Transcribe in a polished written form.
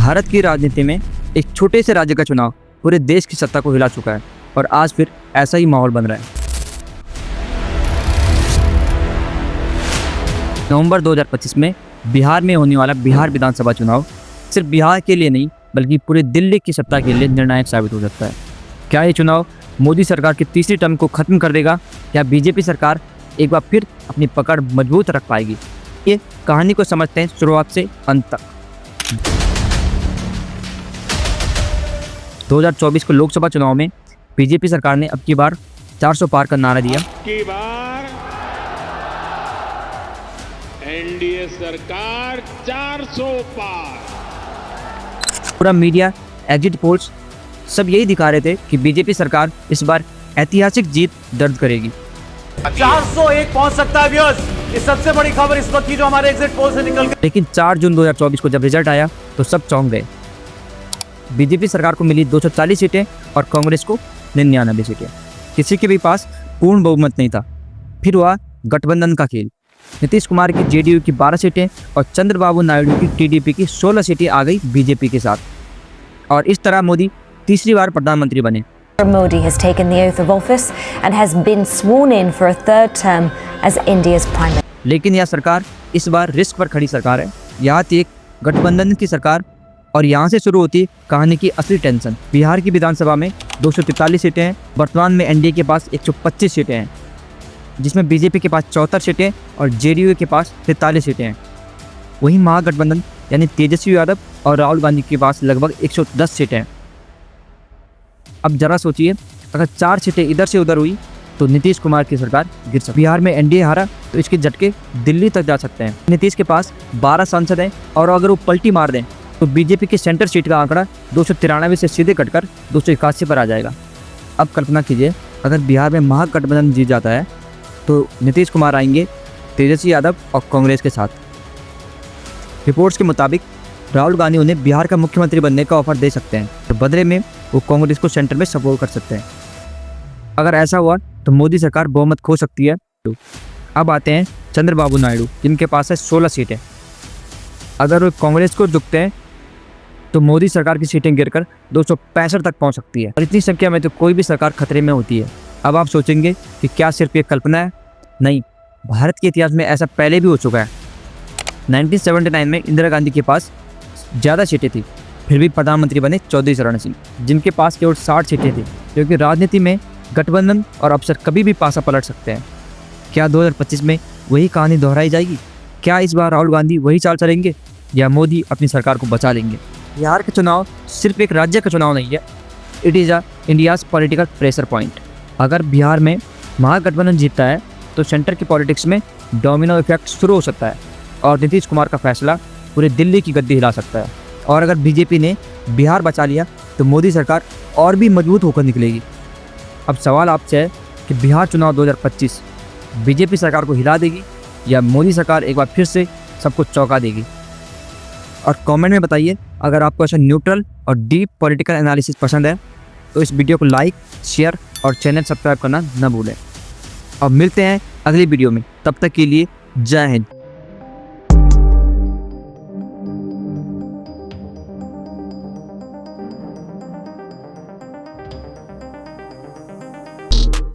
भारत की राजनीति में एक छोटे से राज्य का चुनाव पूरे देश की सत्ता को हिला चुका है और आज फिर ऐसा ही माहौल बन रहा है। नवंबर 2025 में बिहार में होने वाला बिहार विधानसभा चुनाव सिर्फ बिहार के लिए नहीं बल्कि पूरे दिल्ली की सत्ता के लिए निर्णायक साबित हो सकता है। क्या ये चुनाव मोदी सरकार की तीसरी टर्म को खत्म कर देगा या बीजेपी सरकार एक बार फिर अपनी पकड़ मजबूत रख पाएगी? ये कहानी को समझते हैं शुरुआत से अंत तक। 2024 के लोकसभा चुनाव में बीजेपी सरकार ने अब की बार 400 पार का नारा दिया। की बार एनडीए सरकार 400 पार। पूरा मीडिया, एग्जिट पोल्स सब यही दिखा रहे थे कि बीजेपी सरकार इस बार ऐतिहासिक जीत दर्ज करेगी। 401 पहुंच सकता है व्यूअर्स। ये सबसे बड़ी खबर इस वक्त की जो हमारे एग्जिट पोल से निकल गई। लेकिन 4 जून 2024 को जब रिजल्ट आया तो सब चौंक गए। बीजेपी सरकार को मिली 240 सीटें और कांग्रेस को 99 सीटें। किसी के भी पास पूर्ण बहुमत नहीं था। फिर हुआ गठबंधन का खेल। नीतीश कुमार की जेडीयू की 12 सीटें और चंद्रबाबू नायडू की टीडीपी की 16 सीटें आ गई बीजेपी के साथ, और इस तरह मोदी तीसरी बार प्रधानमंत्री बने। Modi has taken the oath of office and has been sworn in for a third term as India's prime minister. लेकिन यह सरकार इस बार रिस्क पर खड़ी सरकार है। यहाँ थी एक गठबंधन की सरकार और यहाँ से शुरू होती कहानी की असली टेंशन। बिहार की विधानसभा में 243 सीटें हैं। वर्तमान में एनडीए के पास 125 सीटें हैं, जिसमें बीजेपी के पास 74 सीटें और जेडीयू के पास 43 सीटें हैं। वहीं महागठबंधन यानी तेजस्वी यादव और राहुल गांधी के पास लगभग 110 सीटें हैं। अब जरा सोचिए, अगर 4 सीटें इधर से उधर हुई तो नीतीश कुमार की सरकार गिर सकती है। बिहार में एनडीए हारा तो इसके झटके दिल्ली तक जा सकते हैं। नीतीश के पास 12 सांसद हैं और अगर वो पलटी मार दें तो बीजेपी की सेंटर सीट का आंकड़ा 293 से सीधे कटकर 281 पर आ जाएगा। अब कल्पना कीजिए, अगर बिहार में महागठबंधन जीत जाता है तो नीतीश कुमार आएंगे तेजस्वी यादव और कांग्रेस के साथ। रिपोर्ट्स के मुताबिक राहुल गांधी उन्हें बिहार का मुख्यमंत्री बनने का ऑफर दे सकते हैं, तो बदले में वो कांग्रेस को सेंटर में सपोर्ट कर सकते हैं। अगर ऐसा हुआ तो मोदी सरकार बहुमत खो सकती है। अब आते हैं चंद्रबाबू नायडू, जिनके पास है 16 सीटें। अगर वो कांग्रेस को झुकते हैं तो मोदी सरकार की सीटें गिरकर 265 तक पहुंच सकती है, और इतनी संख्या में तो कोई भी सरकार खतरे में होती है। अब आप सोचेंगे कि क्या सिर्फ ये कल्पना है? नहीं, भारत के इतिहास में ऐसा पहले भी हो चुका है। 1979 में इंदिरा गांधी के पास ज़्यादा सीटें थी, फिर भी प्रधानमंत्री बने चौधरी चरण सिंह, जिनके पास केवल 60 सीटें थी। क्योंकि राजनीति में गठबंधन और अफसर कभी भी पासा पलट सकते हैं। क्या 2025 में वही कहानी दोहराई जाएगी? क्या इस बार राहुल गांधी वही चाल चलेंगे या मोदी अपनी सरकार को बचा लेंगे? बिहार का चुनाव सिर्फ एक राज्य का चुनाव नहीं है, it is India's political pressure point. अगर बिहार में महागठबंधन जीतता है तो सेंटर की पॉलिटिक्स में डोमिनो इफेक्ट शुरू हो सकता है और नीतीश कुमार का फैसला पूरे दिल्ली की गद्दी हिला सकता है। और अगर बीजेपी ने बिहार बचा लिया तो मोदी सरकार और भी मजबूत होकर निकलेगी। अब सवाल आपसे है कि बिहार चुनाव 2025 बीजेपी सरकार को हिला देगी या मोदी सरकार एक बार फिर से सबको चौंका देगी? और कमेंट में बताइए। अगर आपको ऐसा न्यूट्रल और डीप पॉलिटिकल एनालिसिस पसंद है तो इस वीडियो को लाइक, शेयर और चैनल सब्सक्राइब करना न भूलें। और मिलते हैं अगली वीडियो में, तब तक के लिए जय हिंद।